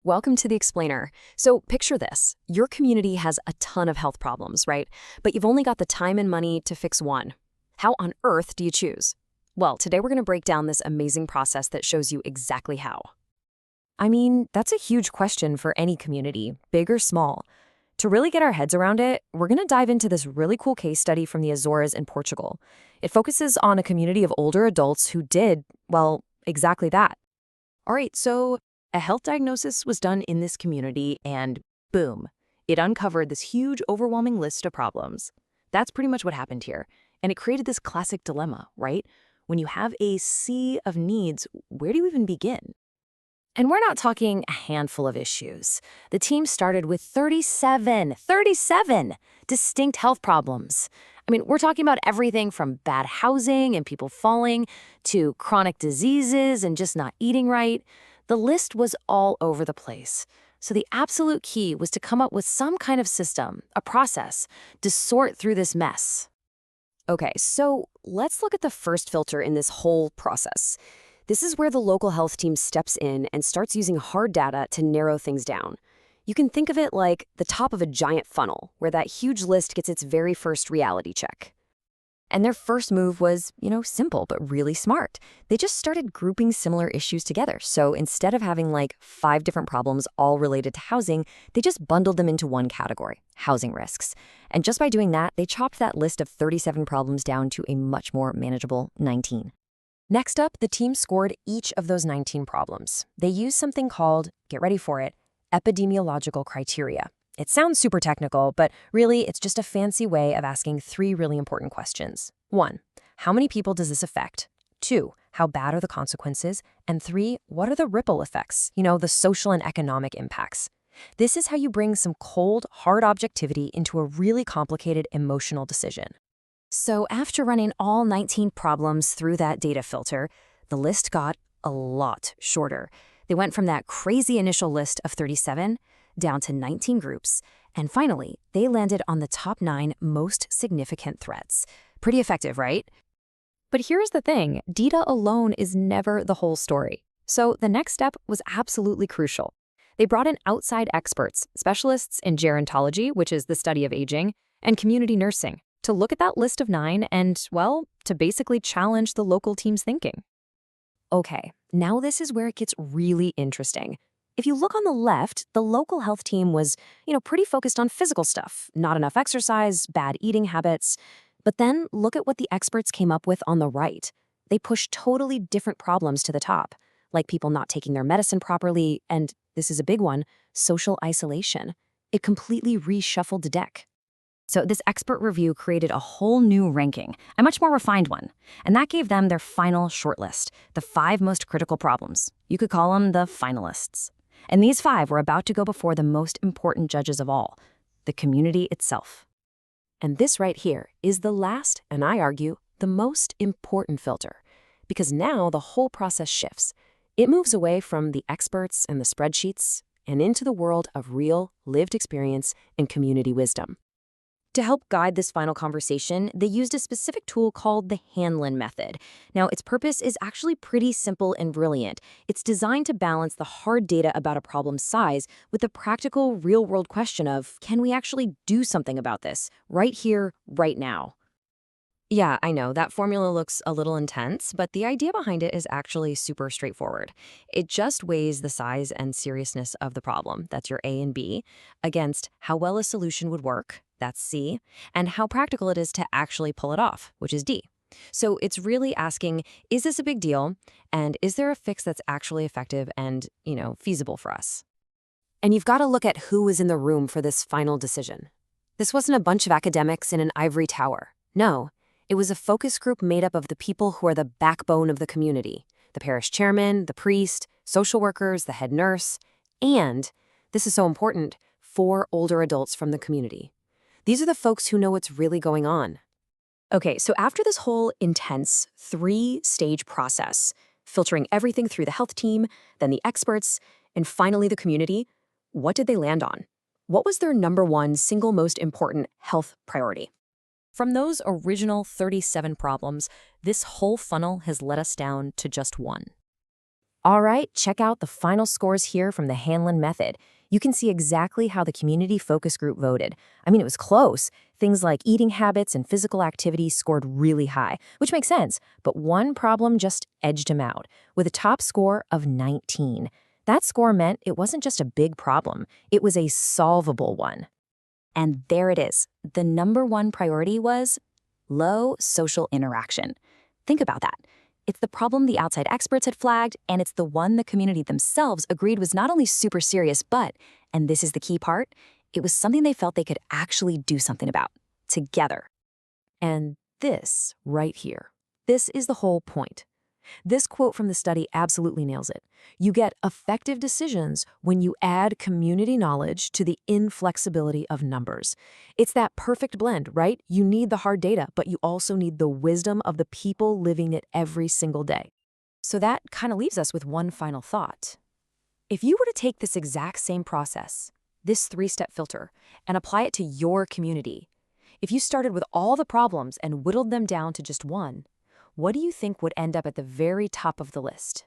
Welcome to the Explainer. So picture this. Your community has a ton of health problems, right? But you've only got the time and money to fix one. How on earth do you choose? Well, today we're going to break down this amazing process that shows you exactly how. I mean, that's a huge question for any community, big or small. To really get our heads around it, we're going to dive into this really cool case study from the Azores in Portugal. It focuses on a community of older adults who did, well, exactly that. All right, so a health diagnosis was done in this community and boom, it uncovered this huge, overwhelming list of problems. That's pretty much what happened here. And it created this classic dilemma, right? When you have a sea of needs, where do you even begin? And we're not talking a handful of issues. The team started with 37 distinct health problems. I mean, we're talking about everything from bad housing and people falling to chronic diseases and just not eating right. The list was all over the place. So the absolute key was to come up with some kind of system, a process, to sort through this mess. Okay, so let's look at the first filter in this whole process. This is where the local health team steps in and starts using hard data to narrow things down. You can think of it like the top of a giant funnel, where that huge list gets its very first reality check. And their first move was, simple but really smart. They just started grouping similar issues together. So instead of having like 5 different problems all related to housing, they just bundled them into one category, housing risks. And just by doing that, they chopped that list of 37 problems down to a much more manageable 19. Next up, the team scored each of those 19 problems. They used something called, get ready for it, epidemiological criteria. It sounds super technical, but really it's just a fancy way of asking 3 really important questions. 1, how many people does this affect? 2, how bad are the consequences? And 3, what are the ripple effects, the social and economic impacts? This is how you bring some cold, hard objectivity into a really complicated emotional decision. So after running all 19 problems through that data filter, the list got a lot shorter. They went from that crazy initial list of 37 down to 19 groups, and finally, they landed on the top 9 most significant threats. Pretty effective, right? But here's the thing, data alone is never the whole story. So the next step was absolutely crucial. They brought in outside experts, specialists in gerontology, which is the study of aging, and community nursing, to look at that list of 9 and, well, to basically challenge the local team's thinking. Okay, now this is where it gets really interesting. If you look on the left, the local health team was, pretty focused on physical stuff, not enough exercise, bad eating habits. But then look at what the experts came up with on the right. They pushed totally different problems to the top, like people not taking their medicine properly, and this is a big one, social isolation. It completely reshuffled the deck. So this expert review created a whole new ranking, a much more refined one. And that gave them their final shortlist, the 5 most critical problems. You could call them the finalists. And these 5 were about to go before the most important judges of all, the community itself. And this right here is the last, and I argue, the most important filter. Because now the whole process shifts. It moves away from the experts and the spreadsheets and into the world of real, lived experience and community wisdom. To help guide this final conversation, they used a specific tool called the Hanlon method. Now, its purpose is actually pretty simple and brilliant. It's designed to balance the hard data about a problem's size with the practical, real-world question of, can we actually do something about this, right here, right now? Yeah, I know, that formula looks a little intense, but the idea behind it is actually super straightforward. It just weighs the size and seriousness of the problem, that's your A and B, against how well a solution would work, that's C, and how practical it is to actually pull it off, which is D. So it's really asking, is this a big deal? And is there a fix that's actually effective and, feasible for us? And you've got to look at who was in the room for this final decision. This wasn't a bunch of academics in an ivory tower. No. It was a focus group made up of the people who are the backbone of the community, the parish chairman, the priest, social workers, the head nurse, and, this is so important, 4 older adults from the community. These are the folks who know what's really going on. Okay, so after this whole intense 3-stage process, filtering everything through the health team, then the experts, and finally the community, what did they land on? What was their number 1 single most important health priority? From those original 37 problems, this whole funnel has led us down to just 1. All right, check out the final scores here from the Hanlon method. You can see exactly how the community focus group voted. I mean, it was close. Things like eating habits and physical activity scored really high, which makes sense, but one problem just edged him out, with a top score of 19. That score meant it wasn't just a big problem, it was a solvable one. And there it is. The #1 priority was low social interaction. Think about that. It's the problem the outside experts had flagged, and it's the one the community themselves agreed was not only super serious, but, and this is the key part, it was something they felt they could actually do something about, together. And this right here, this is the whole point. This quote from the study absolutely nails it. You get effective decisions when you add community knowledge to the inflexibility of numbers. It's that perfect blend, right? You need the hard data, but you also need the wisdom of the people living it every single day. So that kind of leaves us with one final thought. If you were to take this exact same process, this 3-step filter, and apply it to your community, if you started with all the problems and whittled them down to just one, what do you think would end up at the very top of the list?